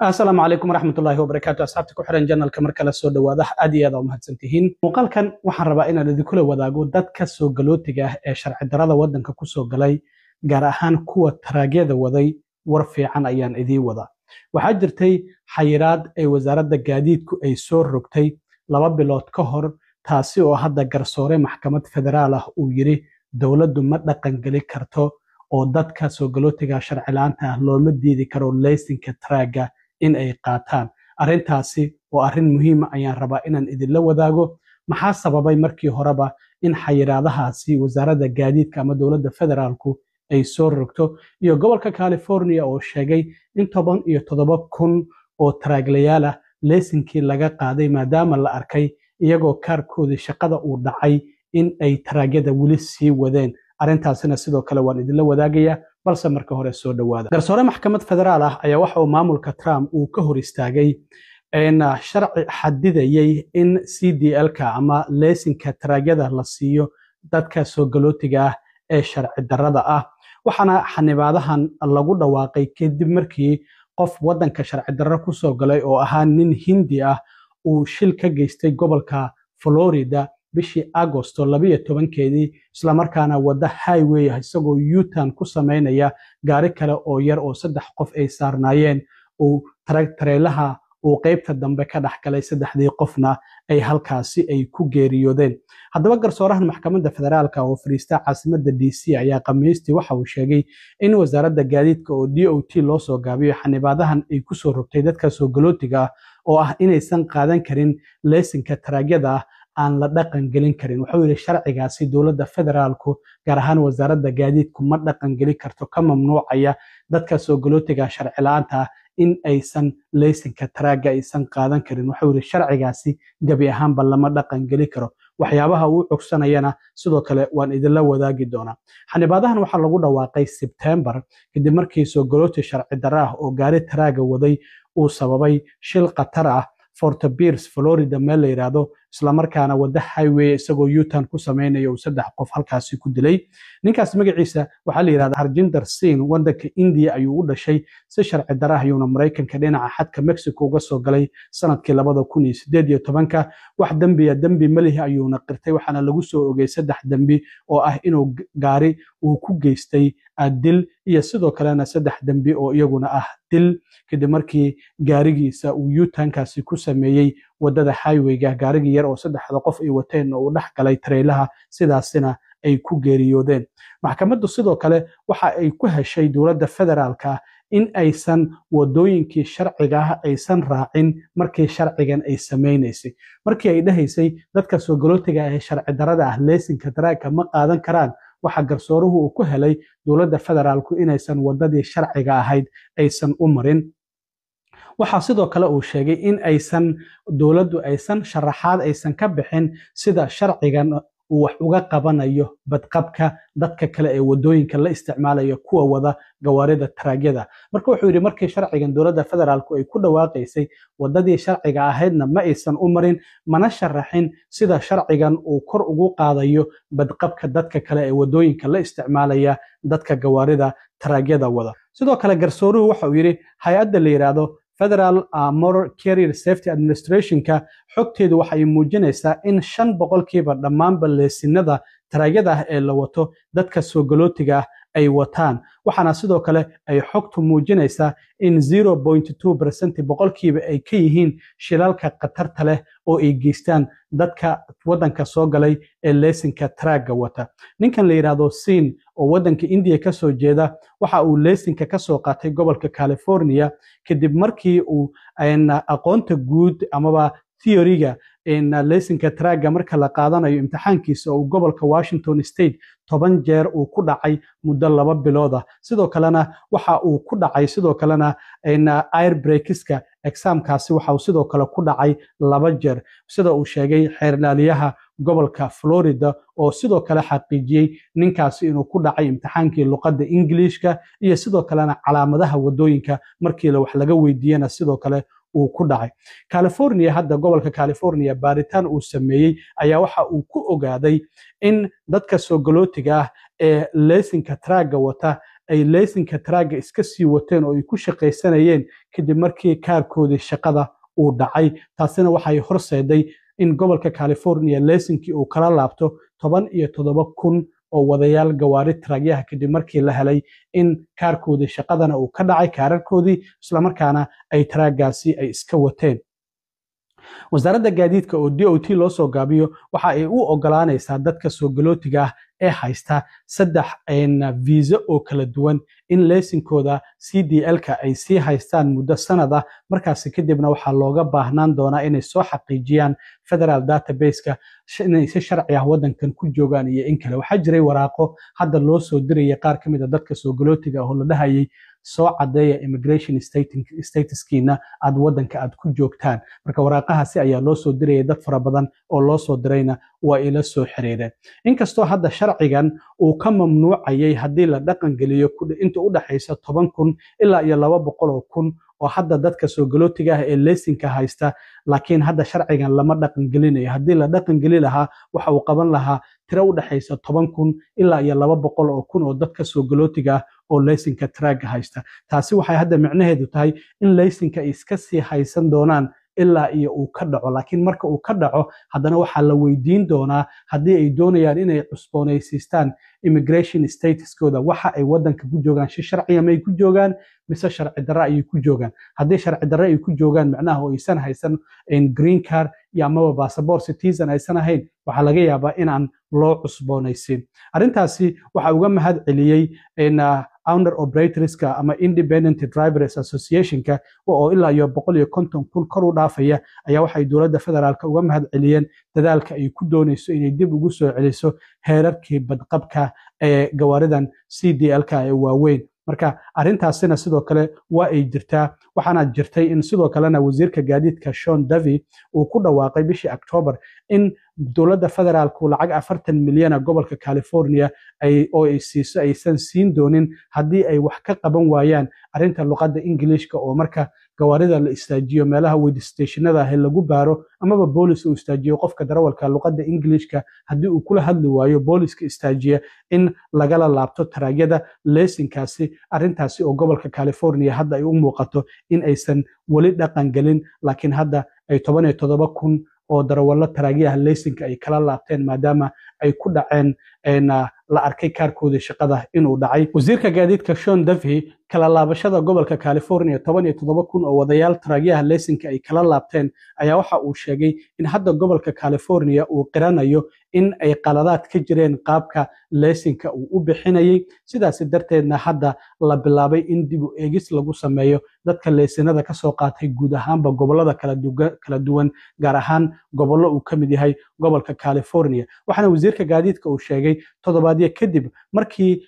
السلام عليكم ورحمة الله وبركاته. أصحابتي ku xiran channelka marka la soo dhawaado aad iyo aad u mahadsantihiin. Muuqaalkan waxaan rabaa inaan idin kula wadaago dadka soo galootiga ah ee sharci darrada wadanka ku soo galay, gaar ahaan kuwa taraagada waday. War fiican ayaan idin wadaa. Waxaa jirtay xayiraad ay wasaaradda gaadiidku ay soo rogtay 2 bilood ka hor, taasi oo hadda garsoore maxkamad federaal ah uu yiri dawladdu ma dhaqan gali karto oo dadka soo galootiga sharci la'aanta ah looma diidi karo laysanka taraaga in ay qaataan. Arrintaasi oo arrin muhiim ah ayaan rabaa inaan idinla wadaago. Maxaa sababay markii horeba in xayiraadahaasi wasaaradda gaadiidka ama dawladda federaalku ay soo rogto, iyo gobolka California oo sheegay in 17,000 oo taraaglayaal ah laysankii laga qaaday maadaama la arkay iyagoo kaarkoodii shaqada uu dhacay in ay taraagada weli sii wadeen. arrintaasina sidoo kale waan idinla wadaagayaa, balse marka hore soo dhawaada. garsoore maxkamad federaal ah ayaa waxa uu maamulka Trump uu ka hor istaagay sharci xadidayay in CDL-ka ama laysanka taraagada la siiyo dadka soo galootiga ah ee sharci darrada ah. waxaana xanibaadahan lagu dhawaaqay kadib markii qof wadanka sharci darro ku soo galay oo ahaa nin Hindi ah uu shil ka geystay gobolka Florida bishii Agosto 12keedii, isla markaana wada highway ah isagoo U-turn ku sameynaya gaari kale oo yar oo 3 qof ay saarnaayeen uu tareelaha uu qaybta dambe ka dhaxgalay, 3 qofna ay halkaasi ay ku geeriyoodeen. haddaba garsoorahan maxkamadda federaalka oo fariista caasimadda DC ayaa Khamiistii waxa uu sheegay in wasaaradda gaadiidka oo DOT loo soo gaabiyo xanibaadahan ay ku soo rogtay dadka soo galootiga ah oo ah inaysan qaadan karin laysanka taraagada ah aan la dhaqan gelin karin. wuxuu yiri sharcigaasi dawladda federaalku gaar ahaan wasaaradda gaadiidku ma dhaqan geli karto, ka mamnuucaya dadka soo galootiga sharci la'aanta ah in aysan laysanka taraaga aysan qaadan karin. wuxuu yiri sharcigaasi gabi ahaanba lama dhaqan geli karo. waxyaabaha uu cogsanayana sidoo kale waan idinla wadaagi doonaa. xanibaadahan waxaa lagu dhawaaqay September kadib markii soo galooti sharci darro ah oo gaari taraaga waday uu sababay shil khatar ah Fort Pierce, Florida meel la yiraahdo, isla markaana wada highway isagoo U-turn ku sameynaya uu 3 qof halkaasi ku dilay. ninkaas magaciisa waxaa la yiraahdaa Harjinder Singh, wadanka India ayuu u dhashay. si sharci darro ah ayuuna Mareykanka dhinaca xadka Mexico uga soo galay sanadkii 2018. wax dambi malihi ayuuna qirtay, waxaana lagu soo ogay 3 dambi oo ah inuu gaari uu ku geystay dil iyo sidoo kalena 3 dambi oo iyaguna ah dil kadib markii gaarigiisa uu U-turn-kaasi ku sameeyay wadada highway-ga. gaarigii yar oo 3 qof ay wateen oo u dhex galay tareelaha, sidaasina ay ku geeriyoodeen. maxkamaddu sidoo kale waxa ay ku heshay dawladda federaalka in aysan wadooyinkii sharciga ah aysan raacin markii sharcigan ay sameynaysay. markii ay dhahaysay dadka soo galootiga ee sharci darrada ah laysanka taraaga ma qaadan karaan, waxa garsooruhu uu ku helay dawladda federaalku inaysan wadadii sharciga ahayd aysan u marin. waxaa sidoo kale uu sheegay in dawladdu aysan sharaxaad aysan ka bixin sida sharcigan uu wax uga qabanayo badqabka dadka kale ee wadooyinka la isticmaalayo kuwa wada gawaarida taraagyada. marka wuxuu yiri markii sharcigan dawladda federaalku ay ku dhawaaqaysay wadadii sharciga ahaydna ma aysan u marin, mana sharaxin sida sharcigan uu kor ugu qaadayo badqabka dadka kale ee wadooyinka la isticmaalaya dadka gawaarida taraagyada wada. sidoo kale garsooruhu waxa uu yiri hay'adda la yiraahdo Federal Motor Carrier Safety Administration-ka xogteedu waxay muujinaysaa in 5% dhammaanba laysanada taraagada ah ee la wato dadka soo galootiga ah ay wataan. waxaana sidoo kale ay xogtu muujinaysaa in 0.2% boqolkiiba ay ka yihiin shilalka khatarta leh oo ay geystaan dadka wadanka soo galay ee laysanka taraaga wata. ninkan la yiraahdo Singh oo wadanka India ka soo jeeda waxa uu laysanka ka soo qaatay gobolka California kadib markii uu aqoonta guud amaba theory-ga laysanka taraaga marka la qaadanayo imtixaankiisa oo gobolka Washington State 10 jeer uu ku dhacay muddo 2 bilood ah. sidoo kalena waxa uu ku dhacay sidoo kalena air brakes-ka exam-kaasi waxa uu sidoo kale ku dhacay 2 jeer, sida uu sheegay xeerlaaliyaha gobolka Florida oo sidoo kale xaqiijiyay ninkaasi inuu ku dhacay imtixaankii luqadda Englishka iyo sidoo kalena calaamadaha wadooyinka markii wax laga weydiiyana sidoo kale uu ku dhacay. California hadda gobolka California baaritaan uu sameeyay ayaa waxa uu ku ogaaday in dadka soo galootiga ah ee laysanka taraaga wata ay laysinka taraaga iska sii wateen oo ay ku shaqaysanayeen kadib markii kaarkoodii shaqada uu dhacay. taasina waxay horseeday in gobolka California laysinkii uu kala laabto 17,000 oo wadayaal gawaari taraagyaha kadib markii la helay in kaarkoodii shaqadana uu ka dhacay kaararkoodii isla markaana ay taraagaasi ay iska wateen. wasaaradda gaadiidka oo DOT loo soo gaabiyo waxa ay u ogolaanaysaa dadka soo galootiga ah ee haysta 3 visa oo kala duwan in laysinkooda CDL-ka ay sii haystaan muddo sanad ah. markaas kadibna waxaa looga baahnaan doonaa inay soo xaqiijiyaan federal database-ka inay si sharci ah wadankan ku joogaan iyo in kale. waxaa jiray waraaqo hadda loo soo dirayay qaar ka mid ah dadka soo galootiga oo la dhahayay soo cadeeya immigration statuskiina aad wadanka aad ku joogtaan. marka waraaqahaasi ayaa loo soo dirayay dad fara badan oo loo soo dirayna waa ila soo xiriireen. inkastoo hadda sharcigan uu ka mamnuucayay haddii la dhaqan geliyo inta u dhaxaysa 10,000 ilaa iyo 200,000 oo hadda dadka soo galootiga ah ee laysinka haysta, laakiin hadda sharcigan lama dhaqan gelinayo. haddii la dhaqan geli lahaa waxa uu qaban lahaa tiro u dhaxaysa 10,000 ilaa iyo 200,000 oo dadka soo galootiga ah oo laysinka taraaga haysta. taasi waxay hadda micnaheedu tahay in laysinka ay iska sii haysan doonaan ilaa iyo uu ka dhaco. laakiin marka uu ka dhaco haddana waxaa la weydiin doonaa haddii ay doonayaan inay cusboonaysiistaan immigration statuskooda waxa ay wadanka ku joogaan si sharciya may ku joogaan mise sharci darro ayay ku joogaan. haddii sharci darro ay ku joogaan macnaha oo aysan haysan green card iyo amaba passport citizen aysan ahayn waxaa laga yaabaa inaan loo cusboonaysiin. arrintaasi waxaa uga mahad celiyey owner operatorska ama independent drivers associationka oo ilaa iyo 150,000 kor u dhaafaya ayaa waxay dowladda federaalka uga mahad celiyeen dadaalka ay ku doonayso inay dib ugu soo celiso heerarkii badqabka ee gawaaridan CDL-ka ee waaweyn. marka arrintaasina sidoo kale waa ay jirtaa. waxaana jirtay in sidoo kalena wasiirka gaadiidka Sean Duffy uu ku dhawaaqay bishii October in dowladda federaalku lacag 40 milyan gobolka California oo ay siiso aysan siin doonin haddii ay wax ka qaban waayaan arrinta luqadda Englishka oo marka gawaarida la istaajiyo meelaha weyd stationada ah lagu baaro amaba boolis uu istaajiyo qofka darawalka luqadda Englishka haddii uu kula hadli waayo booliska istaajiya in lagala laabto taraagyada laysinkaasi. arrintaasi oo gobolka California hadda ay u muuqato in aysan wali dhaqan gelin, laakiin hadda ay 17,000 oo darawallo taraagyaha laysinka ay kala laabteen maadaama ay ku dhaceen la arkay kaarkoodii shaqada inuu dhacay. wasiirka gaadiidka Sean Duffy kala laabashada gobolka California 17,000 oo wadayaal taraagyaha laysinka ay kala laabteen ayaa waxa uu sheegay in hadda gobolka California uu qiranayo in ay qaladaad ka jireen qaabka laysinka uu u bixinayay. sidaas darteedna hadda la bilaabay in dib u eegis lagu sameeyo dadka laysinada ka soo qaatay guud ahaanba gobolada kala duwan gaar ahaan gobollo uu ka mid yahay gobolka California. waxaana wasiirka gaadiidka uu sheegay toddobaadyo kadib markii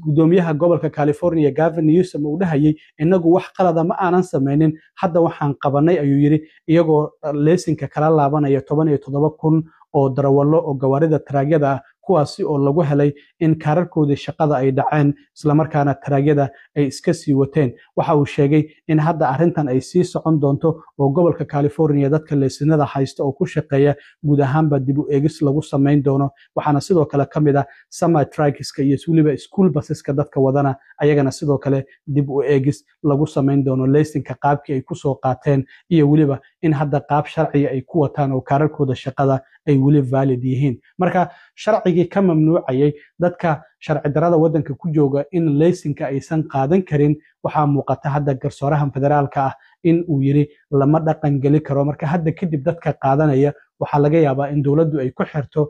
gudoomiyaha gobolka California Gavin Newsom uu dhahayay inagu wax qalada ma aanan samaynin hadda waxaan qabanay ayuu yiri iyagoo laysinka kala laabanaya 17,000 oo darawallo oo gawaarida taraagyada ah kuwaasi oo lagu helay in kaararkoodii shaqada ay dhaceen isla markaana taraagyada ay iska sii wateen. waxa uu sheegay in hadda arrintan ay sii socon doonto oo gobolka California dadka laysinada haysta oo ku shaqeeya guud ahaanba dib u eegis lagu samayn doono. waxaana sidoo kale ka mid ah semi truckska iyo weliba school buseska dadka wadana ayagana sidoo kale dib u eegis lagu samayn doono laysinka qaabkii ay ku soo qaateen iyo weliba in hadda qaab sharci ay ku wataan oo kaararkooda shaqada ay weli valid yihiin. marka sharcigii ka mamnuucayay dadka sharci darada wadanka ku jooga in laysinka aysan qaadan karin waxaa muuqata hadda garsoorahan federaalka ah in uu yiri lama dhaqan geli karo. marka hadda kadib dadka qaadanaya waxaa laga yaabaa in dowladdu ay ku xirto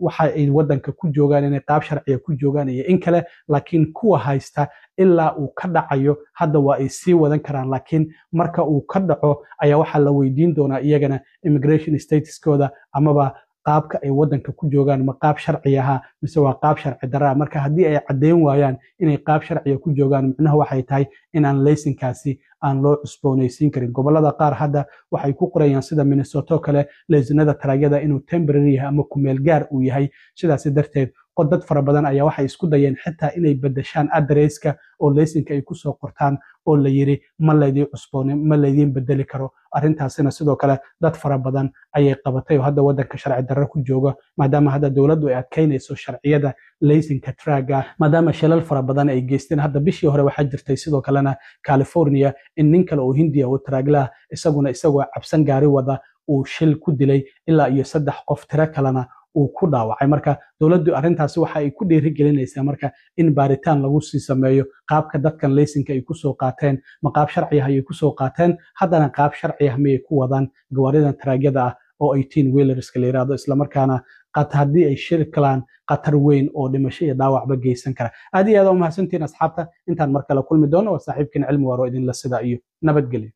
waxa ay wadanka ku joogaan inay qaab sharciya ku joogaan iyo in kale, laakiin kuwa haysta ilaa uu ka dhacayo hadda waa ay sii wadan karaan. laakiin marka uu ka dhaco ayaa waxaa la weydiin doonaa iyagana immigration statuskooda amaba qaabka ay wadanka ku joogaan ma qaab sharci ah mise waa qaab sharci darro. marka haddii ay cadeyn waayaan inay qaab sharci ku joogaan macnaheedu waxay tahay inaan laysinkaasi aan loo cusboonaysiin karin. gobolada qaar hadda waxay ku qorayaan sida Minnesota kale laysinada taraagyada inuu temporary yahay ama ku meel gaar uu yahay. sidaas darteed dad fara badan ayaa waxay isku dayeen xitaa inay bedeshaan adresska oo laysinka ay ku soo qortaan oo la yiri ma laydin cusboonin ma laydin bedeli karo arrintaasina sidoo kale dad fara badan ayay qabatay oo hadda wadanka sharci darro ku jooga maadaama hadda dowladdu ay adkaynayso sharciyada laysinka traga maadaama shilal fara badan ay geysteen hadda bishii hore waxaa jirtay sidoo kalena California in nin kale oo Hindiya oo traaglaha isagoo cabsan gaari wada uu shil ku dilay ilaa iyo 3 qof tiro kalena uu ku dhaawacay marka dawladdu arrintaasi waxa ay ku dhiirigelinaysaa marka in baaritaan lagu sii sameeyo qaabka dadkan laysinka ay ku soo qaateen ma qaab sharci ah ay ku soo qaateen haddana qaab sharci ah may ku wadaan gawaaridan taraagyada ah oo 18 wheelers ka leeyahay isla markaana haddii ay shir kalaan qatar weyn oo dhimasho iyo dhaawacba geysan kara aad iyo aad u mahadsantiin asxaabta intaan mar kale kulmi doono waa saaxiibkiin cilmi waaro idin la sida iyo nabadgelyo